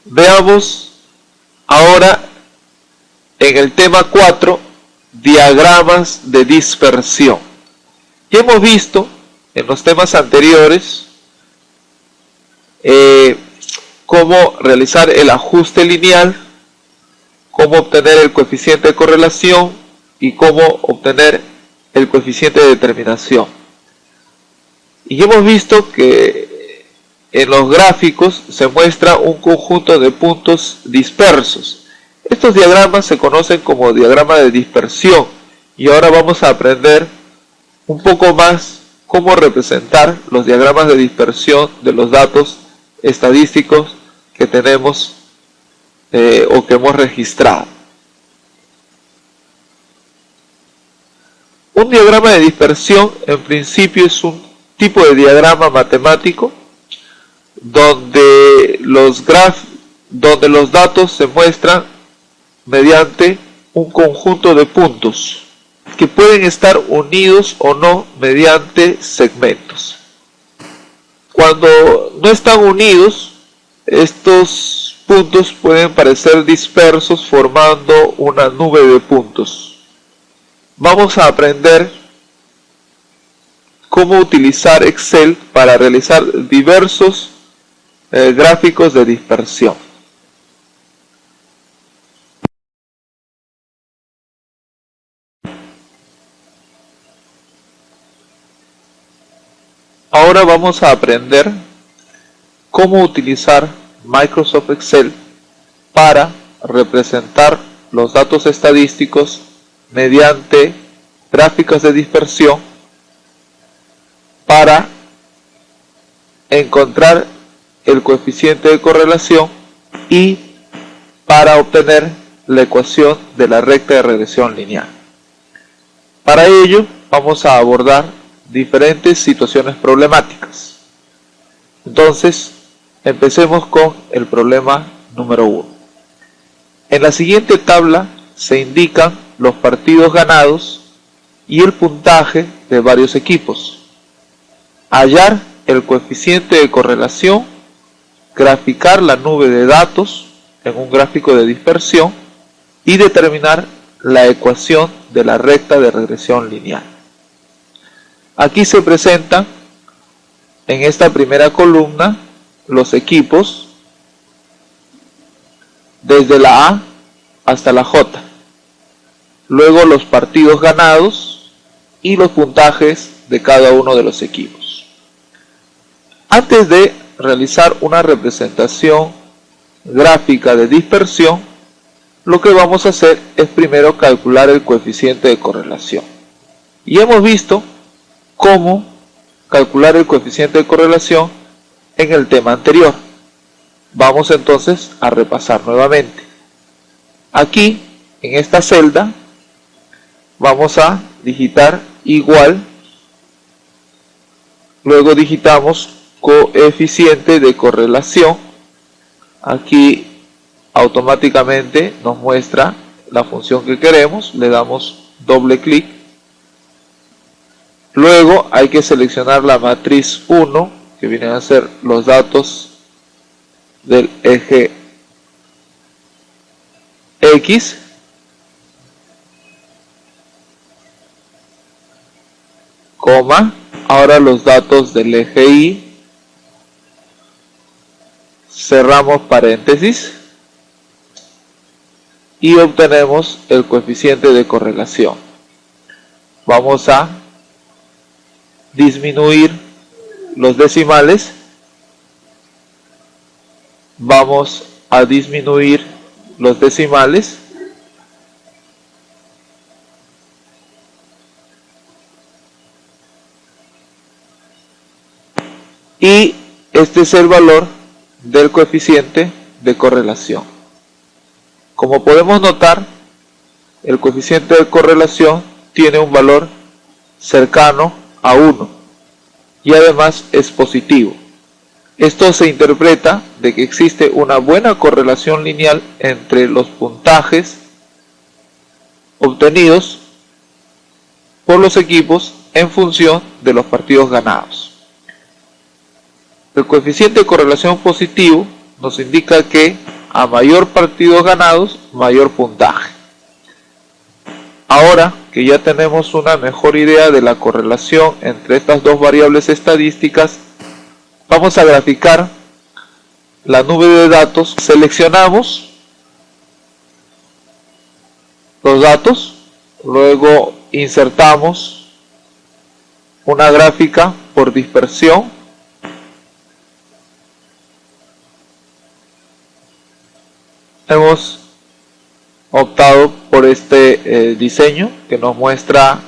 Veamos ahora en el tema 4, diagramas de dispersión. Ya hemos visto en los temas anteriores cómo realizar el ajuste lineal, cómo obtener el coeficiente de correlación y cómo obtener el coeficiente de determinación. Y hemos visto que en los gráficos se muestra un conjunto de puntos dispersos. Estos diagramas se conocen como diagrama de dispersión y ahora vamos a aprender un poco más cómo representar los diagramas de dispersión de los datos estadísticos que tenemos o que hemos registrado. Un diagrama de dispersión en principio es un tipo de diagrama matemático donde los datos se muestran mediante un conjunto de puntos que pueden estar unidos o no mediante segmentos. Cuando no están unidos, estos puntos pueden parecer dispersos formando una nube de puntos. Vamos a aprender cómo utilizar Excel para realizar diversos gráficos de dispersión. Ahora vamos a aprender cómo utilizar Microsoft Excel para representar los datos estadísticos mediante gráficos de dispersión para encontrar el coeficiente de correlación y para obtener la ecuación de la recta de regresión lineal. Para ello vamos a abordar diferentes situaciones problemáticas. Entonces, empecemos con el problema número 1. En la siguiente tabla se indican los partidos ganados y el puntaje de varios equipos. Hallar el coeficiente de correlación, graficar la nube de datos en un gráfico de dispersión y determinar la ecuación de la recta de regresión lineal. Aquí se presentan en esta primera columna los equipos desde la A hasta la J, luego los partidos ganados y los puntajes de cada uno de los equipos. Antes de realizar una representación gráfica de dispersión, lo que vamos a hacer es primero calcular el coeficiente de correlación. Y hemos visto cómo calcular el coeficiente de correlación en el tema anterior. Vamos entonces a repasar nuevamente. Aquí, en esta celda, vamos a digitar igual, luego digitamos coeficiente de correlación. Aquí automáticamente nos muestra la función que queremos, le damos doble clic. Luego hay que seleccionar la matriz 1, que vienen a ser los datos del eje X. Coma, ahora los datos del eje Y. Cerramos paréntesis y obtenemos el coeficiente de correlación. Vamos a disminuir los decimales, vamos a disminuir los decimales y este es el valor del coeficiente de correlación. Como podemos notar, el coeficiente de correlación tiene un valor cercano a 1 y además es positivo. Esto se interpreta de que existe una buena correlación lineal entre los puntajes obtenidos por los equipos en función de los partidos ganados. El coeficiente de correlación positivo nos indica que a mayor partidos ganados, mayor puntaje. Ahora que ya tenemos una mejor idea de la correlación entre estas dos variables estadísticas, vamos a graficar la nube de datos. Seleccionamos los datos, luego insertamos una gráfica por dispersión. Hemos optado por este diseño que nos muestra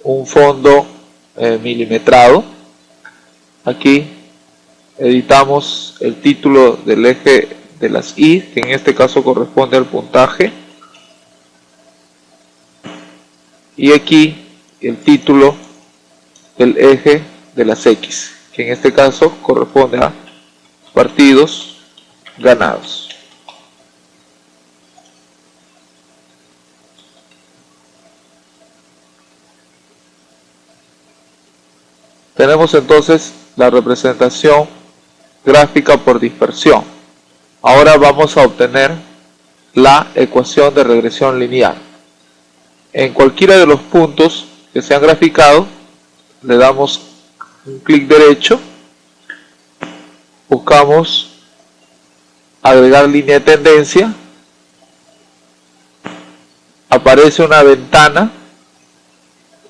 un fondo milimetrado. Aquí editamos el título del eje de las Y, que en este caso corresponde al puntaje, y aquí el título del eje de las X, que en este caso corresponde a partidos ganados. Tenemos entonces la representación gráfica por dispersión. Ahora vamos a obtener la ecuación de regresión lineal. En cualquiera de los puntos que se han graficado, le damos un clic derecho, buscamos agregar línea de tendencia, aparece una ventana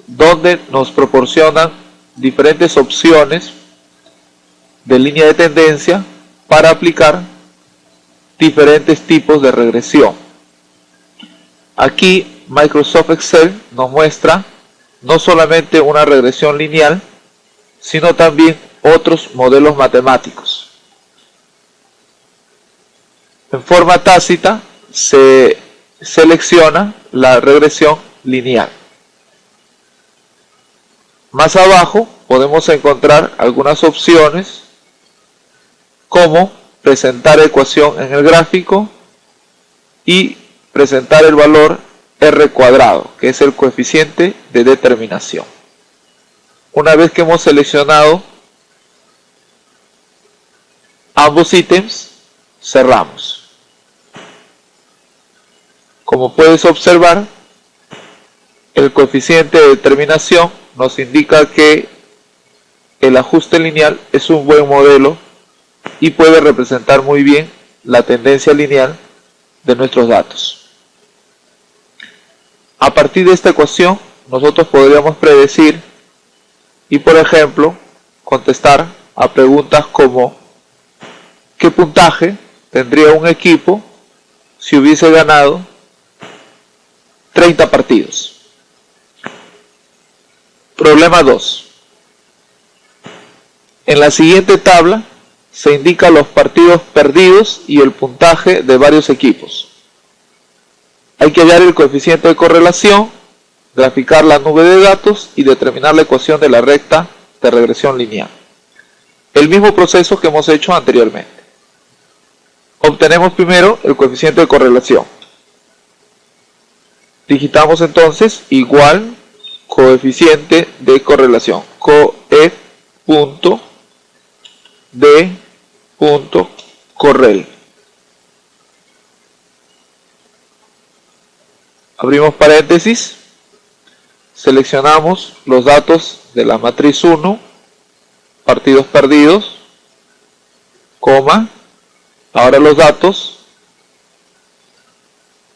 donde nos proporcionan diferentes opciones de línea de tendencia para aplicar diferentes tipos de regresión. Aquí Microsoft Excel nos muestra no solamente una regresión lineal, sino también otros modelos matemáticos. En forma tácita se selecciona la regresión lineal. Más abajo podemos encontrar algunas opciones como presentar ecuación en el gráfico y presentar el valor R cuadrado, que es el coeficiente de determinación. Una vez que hemos seleccionado ambos ítems, cerramos. Como puedes observar, el coeficiente de determinación nos indica que el ajuste lineal es un buen modelo y puede representar muy bien la tendencia lineal de nuestros datos. A partir de esta ecuación, nosotros podríamos predecir y, por ejemplo, contestar a preguntas como: ¿qué puntaje tendría un equipo si hubiese ganado 30 partidos? Problema 2. En la siguiente tabla se indican los partidos perdidos y el puntaje de varios equipos. Hay que hallar el coeficiente de correlación, graficar la nube de datos y determinar la ecuación de la recta de regresión lineal. El mismo proceso que hemos hecho anteriormente. Obtenemos primero el coeficiente de correlación. Digitamos entonces igual coeficiente de correlación, coe.d.correl. Abrimos paréntesis, seleccionamos los datos de la matriz 1, partidos perdidos, coma, ahora los datos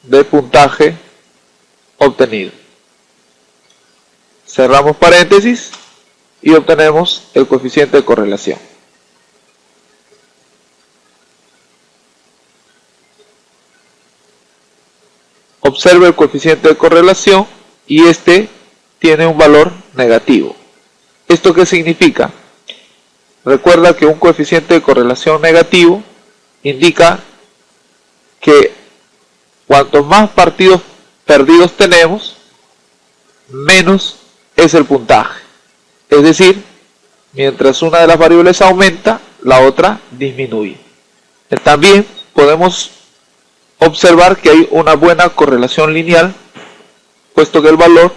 de puntaje obtenido. Cerramos paréntesis y obtenemos el coeficiente de correlación. Observe el coeficiente de correlación y este tiene un valor negativo. ¿Esto qué significa? Recuerda que un coeficiente de correlación negativo indica que cuanto más partidos perdidos tenemos, menos es el puntaje. Es decir, mientras una de las variables aumenta, la otra disminuye. También podemos observar que hay una buena correlación lineal, puesto que el valor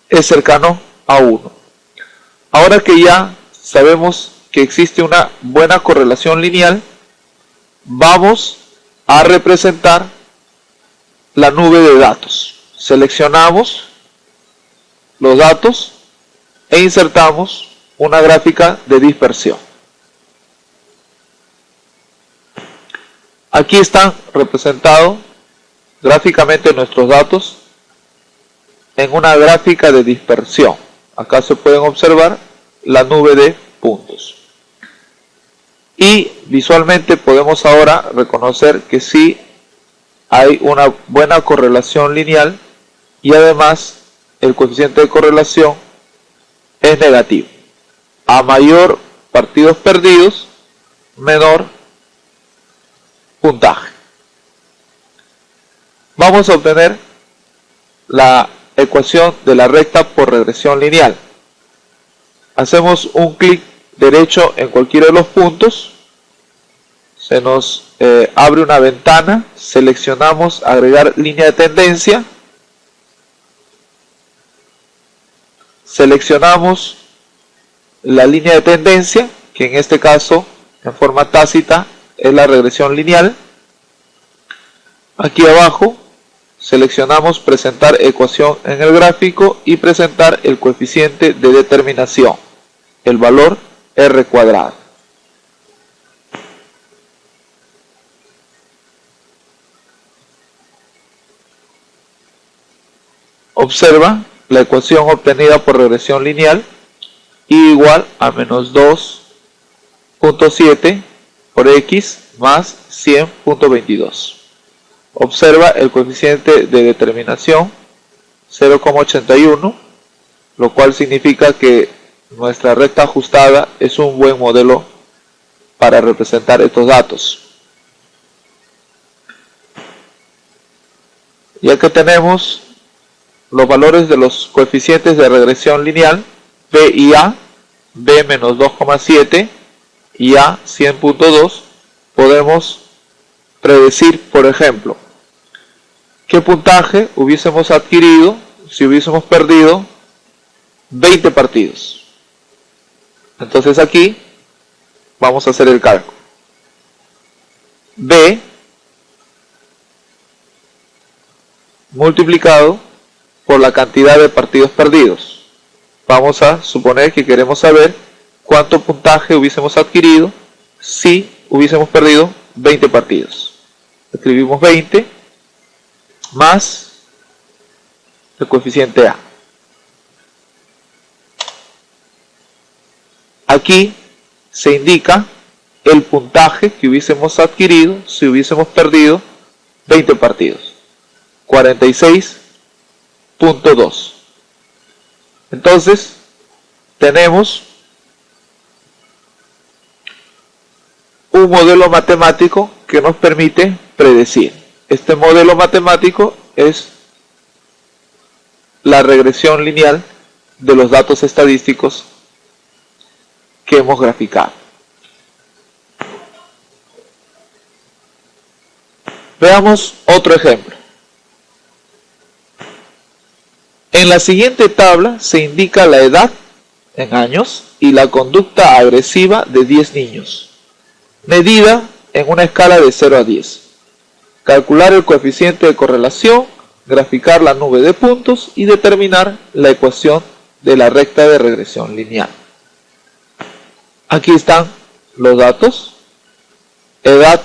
es cercano a 1. Ahora que ya sabemos que existe una buena correlación lineal, vamos a representar la nube de datos. Seleccionamos los datos e insertamos una gráfica de dispersión. Aquí están representados gráficamente nuestros datos en una gráfica de dispersión. Acá se pueden observar la nube de puntos. Y visualmente podemos ahora reconocer que sí hay una buena correlación lineal y además el coeficiente de correlación es negativo. A mayor partidos perdidos, menor puntaje. Vamos a obtener la ecuación de la recta por regresión lineal. Hacemos un clic derecho en cualquiera de los puntos, se nos abre una ventana, seleccionamos agregar línea de tendencia, seleccionamos la línea de tendencia, que en este caso en forma tácita es la regresión lineal. Aquí abajo seleccionamos presentar ecuación en el gráfico y presentar el coeficiente de determinación, el valor R cuadrado. Observa la ecuación obtenida por regresión lineal y igual a menos 2.7 por x más 100.22. Observa el coeficiente de determinación 0,81, lo cual significa que nuestra recta ajustada es un buen modelo para representar estos datos. Ya que tenemos los valores de los coeficientes de regresión lineal, B y A, B menos 2,7 y A 100.2, podemos predecir, por ejemplo, qué puntaje hubiésemos adquirido si hubiésemos perdido 20 partidos. Entonces aquí vamos a hacer el cálculo. B multiplicado por la cantidad de partidos perdidos. Vamos a suponer que queremos saber cuánto puntaje hubiésemos adquirido si hubiésemos perdido 20 partidos. Escribimos 20 más el coeficiente A. Aquí se indica el puntaje que hubiésemos adquirido si hubiésemos perdido 20 partidos. 46.2. Entonces tenemos un modelo matemático que nos permite predecir. Este modelo matemático es la regresión lineal de los datos estadísticos que hemos graficado. Veamos otro ejemplo. En la siguiente tabla se indica la edad en años y la conducta agresiva de 10 niños, medida en una escala de 0 a 10. Calcular el coeficiente de correlación, graficar la nube de puntos y determinar la ecuación de la recta de regresión lineal. Aquí están los datos. Edad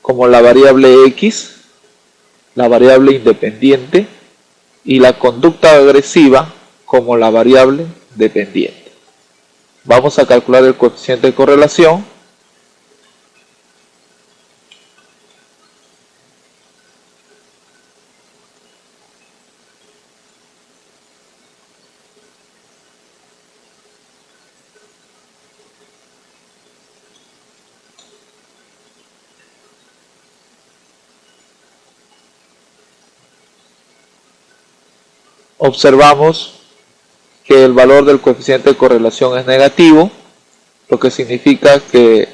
como la variable X, la variable independiente, y la conducta agresiva como la variable dependiente. Vamos a calcular el coeficiente de correlación. Observamos que el valor del coeficiente de correlación es negativo, lo que significa que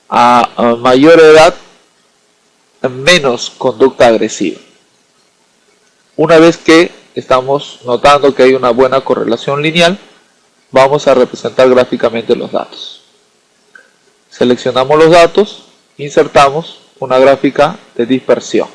a mayor edad, menos conducta agresiva. Una vez que estamos notando que hay una buena correlación lineal, vamos a representar gráficamente los datos. Seleccionamos los datos, insertamos una gráfica de dispersión.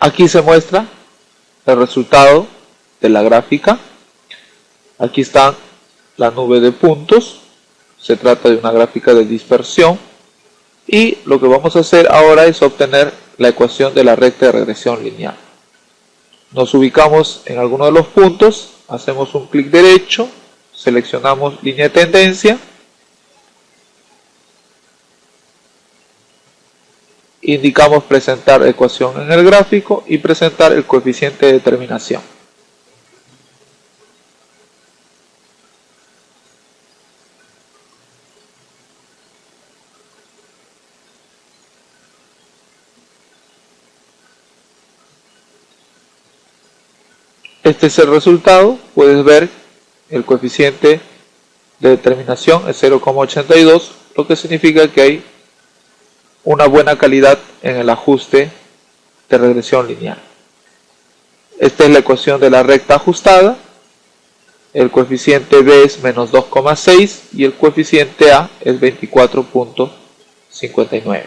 Aquí se muestra el resultado de la gráfica. Aquí está la nube de puntos. Se trata de una gráfica de dispersión. Y lo que vamos a hacer ahora es obtener la ecuación de la recta de regresión lineal. Nos ubicamos en alguno de los puntos, hacemos un clic derecho, seleccionamos línea de tendencia. Indicamos presentar ecuación en el gráfico y presentar el coeficiente de determinación. Este es el resultado. Puedes ver el coeficiente de determinación es 0,82, lo que significa que hay una buena calidad en el ajuste de regresión lineal. Esta es la ecuación de la recta ajustada. El coeficiente B es menos 2,6 y el coeficiente A es 24,59.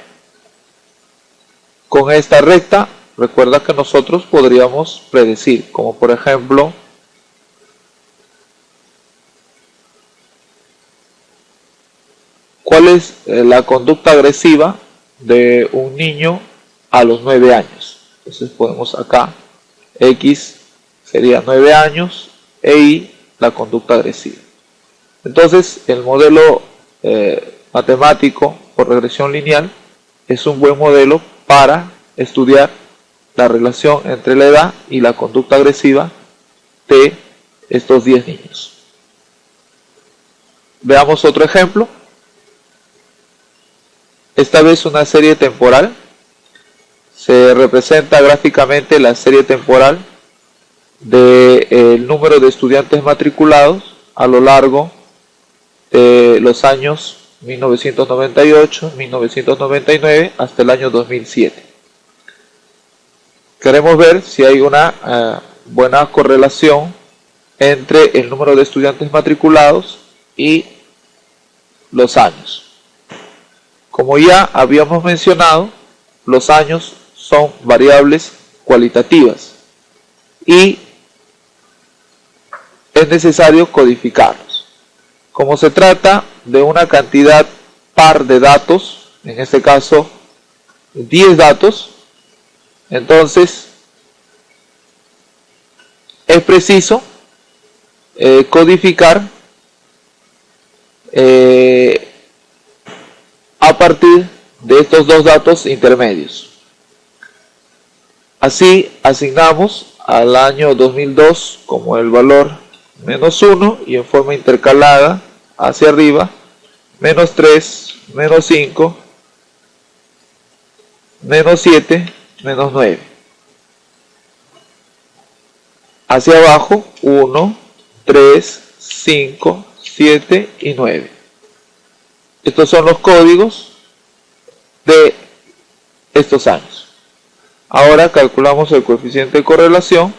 Con esta recta, recuerda que nosotros podríamos predecir, como por ejemplo, cuál es la conducta agresiva de un niño a los 9 años. Entonces ponemos acá X sería 9 años e Y la conducta agresiva. Entonces el modelo matemático por regresión lineal es un buen modelo para estudiar la relación entre la edad y la conducta agresiva de estos 10 niños. Veamos otro ejemplo. Esta vez una serie temporal. Se representa gráficamente la serie temporal del número de estudiantes matriculados a lo largo de los años 1998, 1999 hasta el año 2007. Queremos ver si hay una buena correlación entre el número de estudiantes matriculados y los años. Como ya habíamos mencionado, los años son variables cualitativas y es necesario codificarlos. Como se trata de una cantidad par de datos, en este caso 10 datos, entonces es preciso codificar a partir de estos dos datos intermedios. Así asignamos al año 2002 como el valor menos 1 y en forma intercalada hacia arriba menos 3, menos 5, menos 7, menos 9. Hacia abajo 1, 3, 5, 7 y 9. Estos son los códigos de estos años. Ahora calculamos el coeficiente de correlación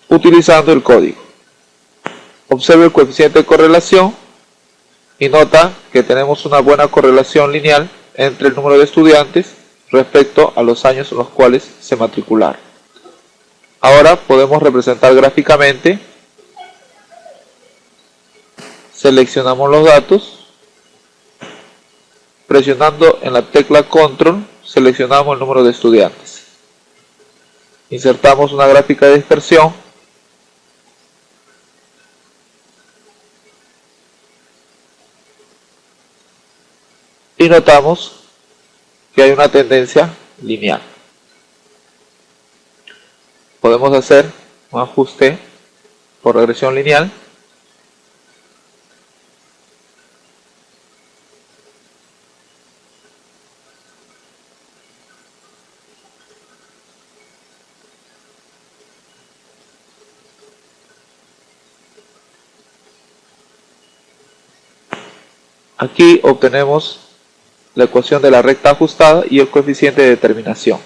utilizando el código. Observe el coeficiente de correlación y nota que tenemos una buena correlación lineal entre el número de estudiantes respecto a los años en los cuales se matricularon. Ahora podemos representar gráficamente. Seleccionamos los datos, presionando en la tecla Control seleccionamos el número de estudiantes, insertamos una gráfica de dispersión y notamos que hay una tendencia lineal. Podemos hacer un ajuste por regresión lineal. Aquí obtenemos la ecuación de la recta ajustada y el coeficiente de determinación.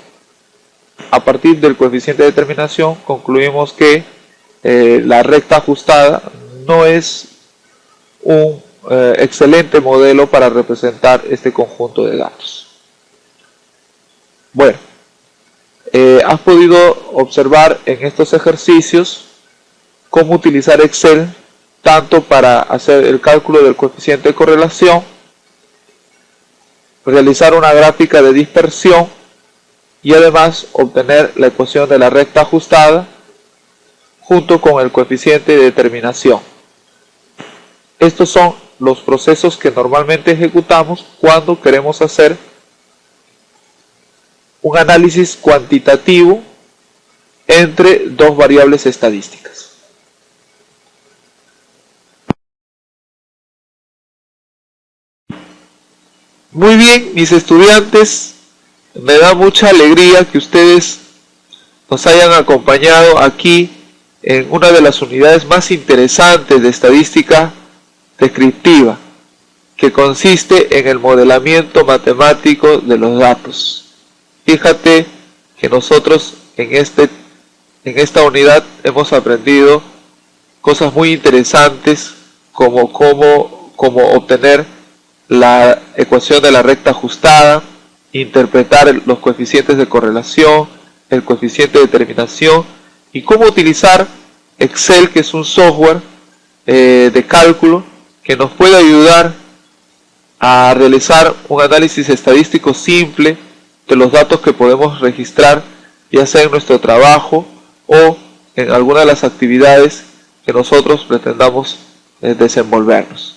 A partir del coeficiente de determinación concluimos que la recta ajustada no es un excelente modelo para representar este conjunto de datos. Bueno, has podido observar en estos ejercicios cómo utilizar Excel tanto para hacer el cálculo del coeficiente de correlación, realizar una gráfica de dispersión y además obtener la ecuación de la recta ajustada junto con el coeficiente de determinación. Estos son los procesos que normalmente ejecutamos cuando queremos hacer un análisis cuantitativo entre dos variables estadísticas. Muy bien, mis estudiantes, me da mucha alegría que ustedes nos hayan acompañado aquí en una de las unidades más interesantes de estadística descriptiva, que consiste en el modelamiento matemático de los datos. Fíjate que nosotros en esta unidad hemos aprendido cosas muy interesantes como obtener la ecuación de la recta ajustada, interpretar los coeficientes de correlación, el coeficiente de determinación y cómo utilizar Excel, que es un software de cálculo que nos puede ayudar a realizar un análisis estadístico simple de los datos que podemos registrar, ya sea en nuestro trabajo o en alguna de las actividades que nosotros pretendamos desenvolvernos.